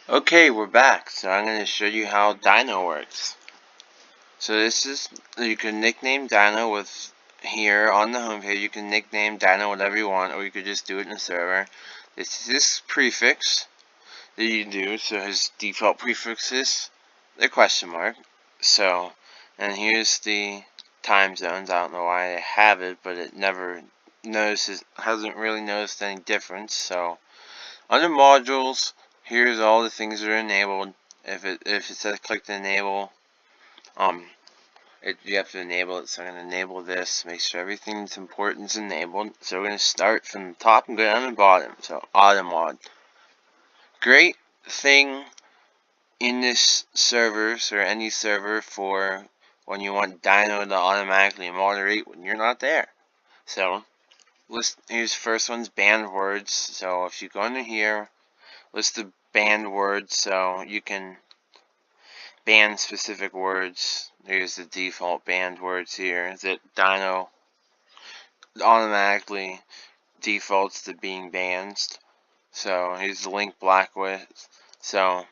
Okay, we're back. So I'm going to show you how Dyno works. So this is, you can nickname Dyno with, here on the home page, you can nickname Dyno whatever you want, or you could just do it in the server. This is this prefix that you do, so his default prefix is the question mark. So, and here's the time zones. I don't know why I have it, but it never hasn't really noticed any difference. So, under modules, here's all the things that are enabled. If it says click to enable, you have to enable it. So I'm gonna enable this. Make sure everything that's important is enabled. So we're gonna start from the top and go down to the bottom. So auto mod. Great thing in this server or any server for when you want Dyno to automatically moderate when you're not there. So here's the first one's banned words. So if you go into here, list the banned words, so you can ban specific words. Here's the default banned words here that Dyno automatically defaults to being banned. So here's the link blacklist. So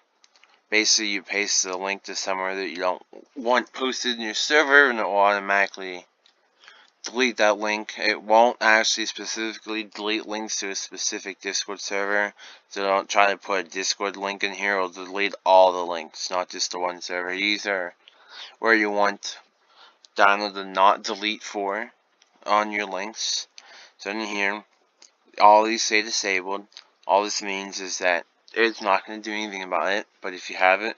basically you paste the link to somewhere that you don't want posted in your server, and it will automatically delete that link. It won't actually specifically delete links to a specific Discord server, so don't try to put a Discord link in here. It'll delete all the links, not just the one server. These are where you want Dyno to not delete for on your links. So in here, all these say disabled. All this means is that it's not going to do anything about it, but if you have it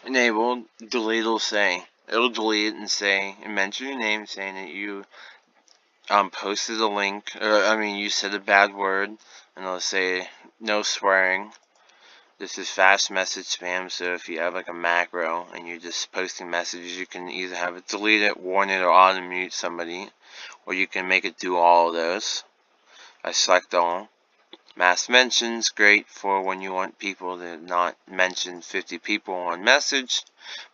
enabled, delete will say, it'll delete it and say, and mention your name saying that you posted a link, you said a bad word, and it'll say no swearing. This is fast message spam, so if you have like a macro and you're just posting messages, you can either have it delete it, warn it, or auto mute somebody, or you can make it do all of those. I select all. Mass mentions, great for when you want people to not mention 50 people on message,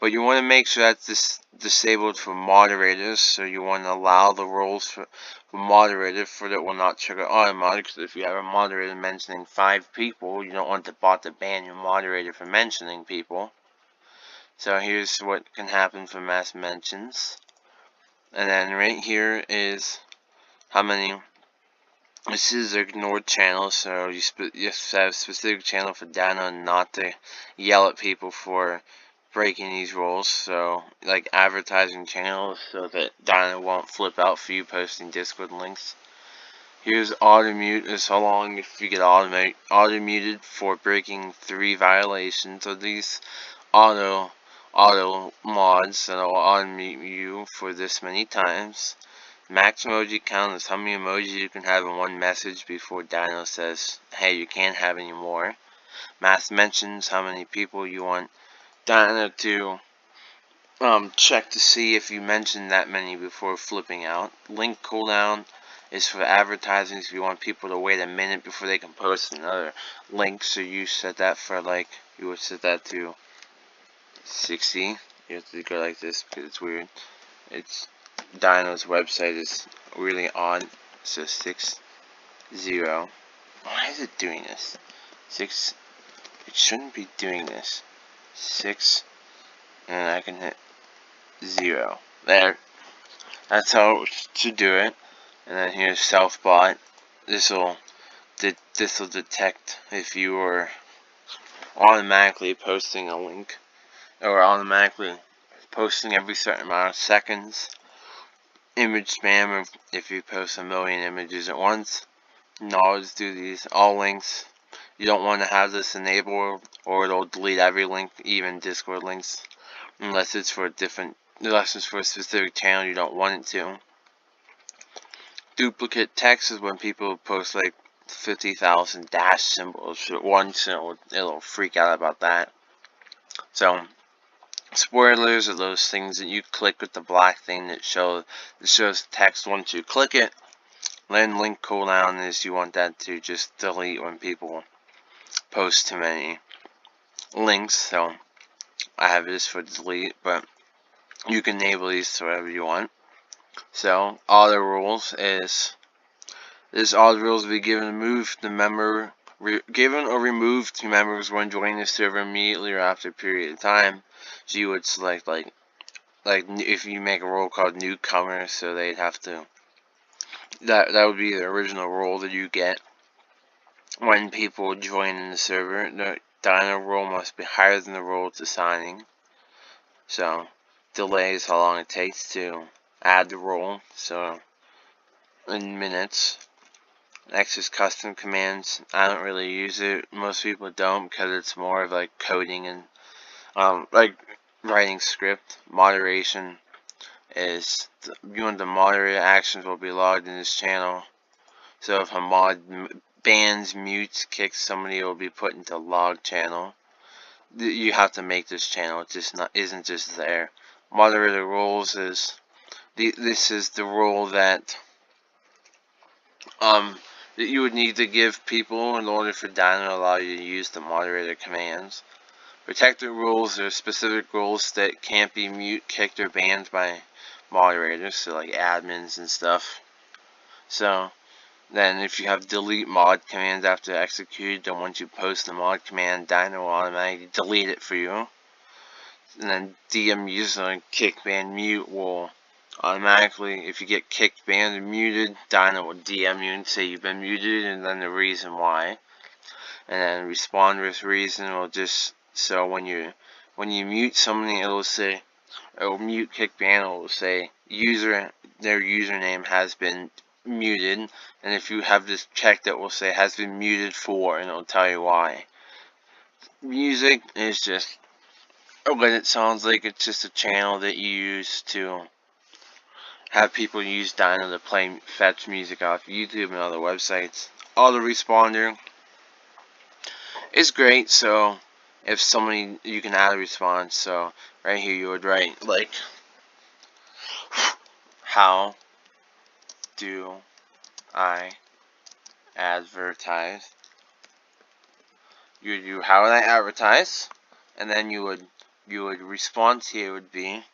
but you want to make sure that's disabled for moderators, so you want to allow the roles for moderator for that will not trigger automatic, because if you have a moderator mentioning 5 people, you don't want the bot to ban your moderator for mentioning people. So here's what can happen for mass mentions. And then right here is how many. This is ignored channel, so you have a specific channel for Dyno not to yell at people for breaking these rules. So, like advertising channels, so that Dyno won't flip out for you posting Discord links. Here's auto mute. Is how long if you get auto muted for breaking 3 violations of these auto mods that'll auto mute you for this many times. Max emoji count is how many emojis you can have in one message before Dyno says, hey, you can't have any more. Mass mentions how many people you want Dyno to check to see if you mentioned that many before flipping out. Link cooldown is for advertising, so you want people to wait a minute before they can post another link, so you set that for you would set that to 60. You have to go like this because it's weird. Dyno's website is really odd. So 60. Why is it doing this? 6. It shouldn't be doing this. 6. And I can hit 0. There. That's how it should do it. And then here's self-bot. This'll detect if you are automatically posting a link, or automatically posting every certain amount of seconds. Image spam if you post a million images at once. And always do these. All links. You don't want to have this enabled, or it'll delete every link, even Discord links, unless it's for a specific channel you don't want it to. Duplicate text is when people post like 50,000 dash symbols at once, and it'll freak out about that. So spoilers are those things that you click with the black thing that shows text once you click it. Then link cooldown is you want that to just delete when people post too many links. So I have this for delete, but you can enable these to whatever you want. So auto rules is this auto rules will be given to move the member given or removed to members when joining the server immediately or after a period of time. So you would select like if you make a role called newcomer, so they'd have to, that would be the original role that you get when people join in the server. The Dyno role must be higher than the role it's assigning. So delays how long it takes to add the role, so in minutes. Next is custom commands. I don't really use it. Most people don't, because it's more of like coding and like writing script. Moderation is you want the moderator actions will be logged in this channel. So if a mod bans, mutes, kicks somebody, it will be put into log channel. You have to make this channel. It just isn't just there. Moderator roles is this is the role that you would need to give people in order for Dyno to allow you to use the moderator commands. Protector rules are specific rules that can't be mute, kicked, or banned by moderators, so like admins and stuff. So then if you have delete mod commands after executed, then once you post the mod command, Dyno will automatically delete it for you. And then DM user kick, ban, mute will automatically, if you get kicked, banned, or muted, Dyno will DM you and say you've been muted and then the reason why. And then respond with reason will just, so when you mute somebody, it'll say, it'll mute, kick, ban, it'll say their username has been muted, and if you have this checked, it will say has been muted for, and it'll tell you why. Music is just what it sounds like. It's just a channel that you use to have people use Dyno to play fetch music off YouTube and other websites. Autoresponder is great, so if somebody, you can add a response. So right here you would write like, how do I advertise? You would do how would I advertise, and then you would response here would be,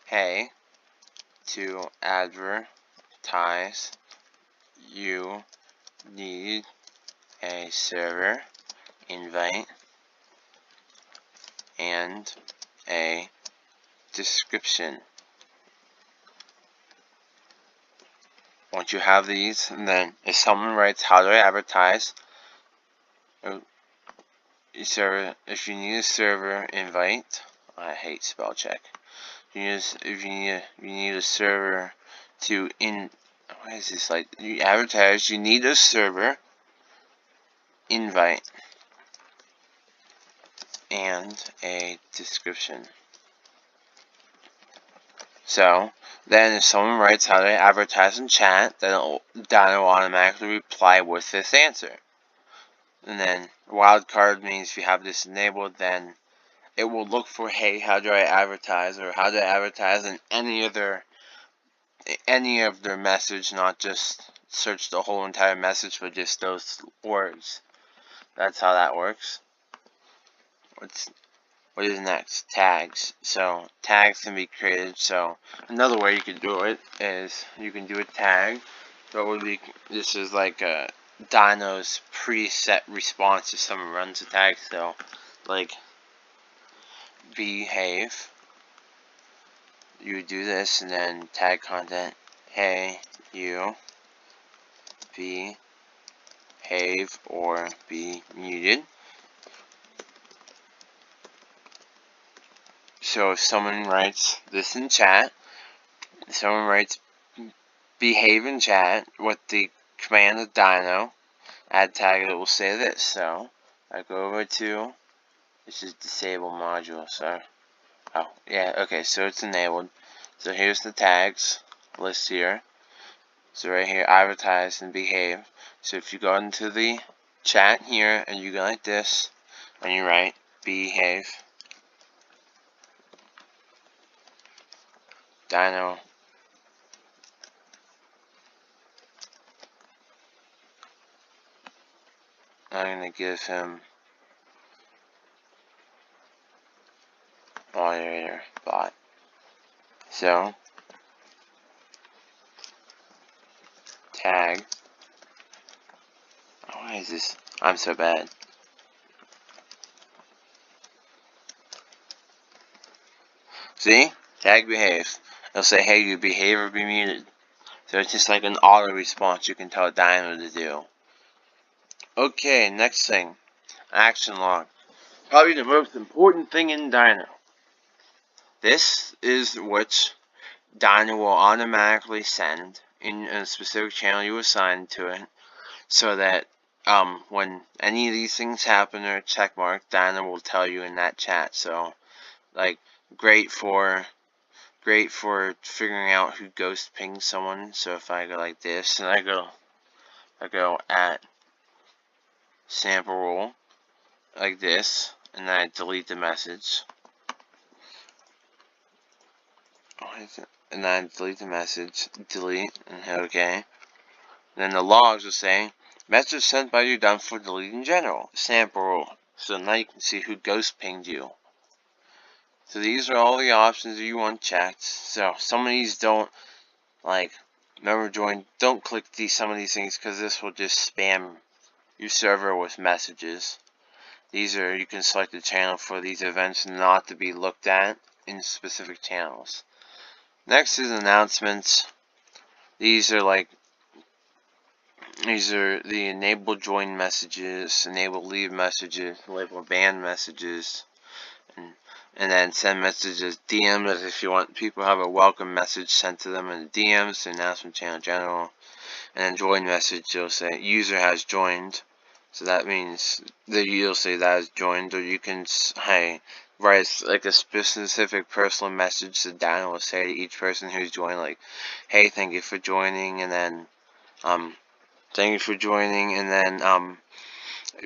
hey, to advertise you need a server invite and a description. Once you have these, and then if someone writes how do I advertise, if you need a server invite, I hate spell check. If you need a server to what is this, like you advertise, you need a server invite and a description. So then if someone writes how to advertise in chat, then Dyno will automatically reply with this answer. And then wildcard means if you have this enabled, then it will look for, hey, how do I advertise, or how do I advertise in any of their message, not just search the whole entire message, but just those words. That's how that works. What is next? Tags. So tags can be created. So another way you can do it is you can do a tag. So it would be, this is like a Dyno's preset response if someone runs a tag. So like behave. You would do this and then tag content. Hey, you behave or be muted. So if someone writes this in chat, someone writes behave in chat with the command of Dyno, add tag, it will say this. So I go over to, this is disable module, so, oh, yeah, okay, so it's enabled. So here's the tags list here. So right here, advertise and behave. So if you go into the chat here and you go like this, and you write behave, Dyno I'm going to give him moderator bot. So tag, Why is this? I'm so bad. See? Tag behaves. It'll say, hey, your behavior be muted. So it's just like an auto response you can tell Dyno to do. Okay, next thing. Action log. Probably the most important thing in Dyno. This is what Dyno will automatically send in a specific channel you assign to it, so that when any of these things happen or checkmark, Dyno will tell you in that chat. So, like, great for figuring out who ghost pinged someone. So if I go like this and I go at sample roll like this, and then I delete the message. And then I delete the message, delete, and hit OK. Then the logs will say, message sent by you done for delete in general, sample roll. So now you can see who ghost pinged you. So these are all the options that you want checked. So some of these don't, like, never join, don't click some of these things, because this will just spam your server with messages. These are, you can select the channel for these events not to be looked at in specific channels. Next is announcements. These are the enable join messages, enable leave messages, enable ban messages, and then send messages, DMs if you want people to have a welcome message sent to them in the DMs, the announcement channel general, and then join message, you'll say user has joined. So that means that you'll say that is joined, or you can write like a specific personal message that Dyno will say to each person who's joined, like, hey, thank you for joining, and then thank you for joining, and then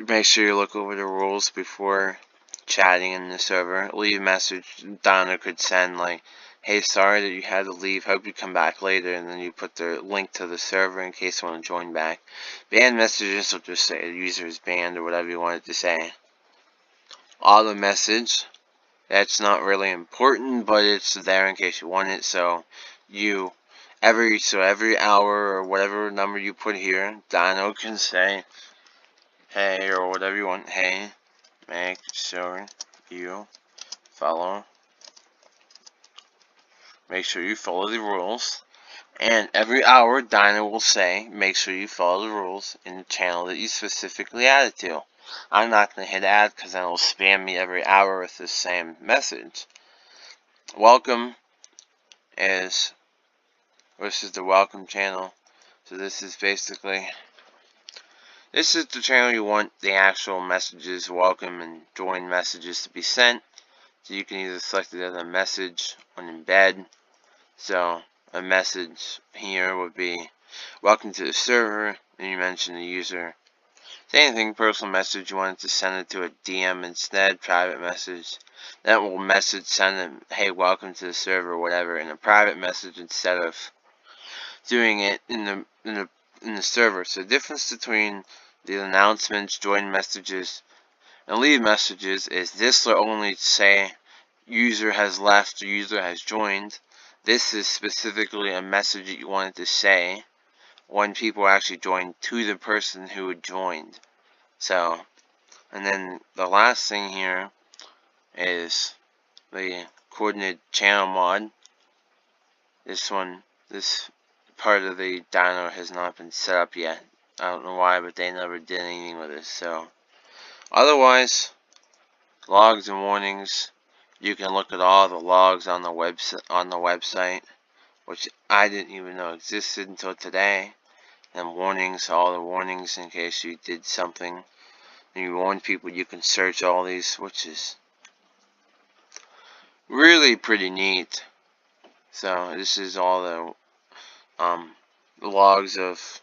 make sure you look over the rules before chatting in the server. Leave a message Dyno could send, like, hey, sorry that you had to leave, hope you come back later, and then you put the link to the server in case you want to join back. Ban messages will just say the user is banned or whatever you want it to say. Auto message, that's not really important, but it's there in case you want it. So every hour or whatever number you put here, Dyno can say, hey, or whatever you want, hey, make sure you follow. Make sure you follow the rules. And every hour, Dyno will say, make sure you follow the rules in the channel that you specifically added to. I'm not going to hit add because then it will spam me every hour with the same message. Welcome this is the welcome channel. So this is basically, this is the channel you want the actual messages, welcome and join messages to be sent. So you can either select it as a message or an embed. So a message here would be, welcome to the server, and you mention the user. Say anything personal message you wanted to send it to a DM instead, private message. That will send them, hey, welcome to the server, whatever, in a private message instead of doing it in the server. So the difference between the announcements, join messages, and leave messages is this will only say user has left or user has joined. This is specifically a message that you wanted to say when people actually joined to the person who had joined. So, and then the last thing here is the coordinate channel mod. This part of the Dyno has not been set up yet. I don't know why, but they never did anything with it. So, otherwise, logs and warnings. You can look at all the logs on the website, which I didn't even know existed until today. And warnings, all the warnings in case you did something and you warn people. You can search all these, which is really pretty neat. So this is all the logs of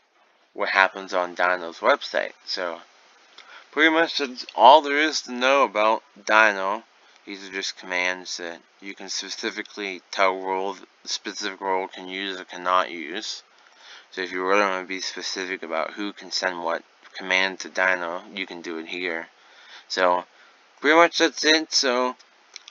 what happens on Dyno's website. So pretty much that's all there is to know about Dyno. These are just commands that you can specifically tell the specific role can use or cannot use. So if you really want to be specific about who can send what command to Dyno, you can do it here. So pretty much that's it. So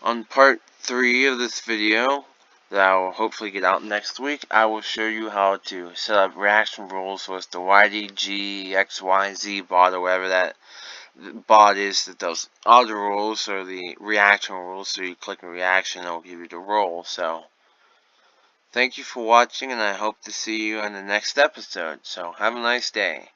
on part 3 of this video, that I will hopefully get out next week, I will show you how to set up reaction rules with the YDGXYZ bot, or whatever that bot is that does all the rules, or the reaction rules. So you click a reaction, it will give you the rule. So thank you for watching, and I hope to see you in the next episode. So have a nice day.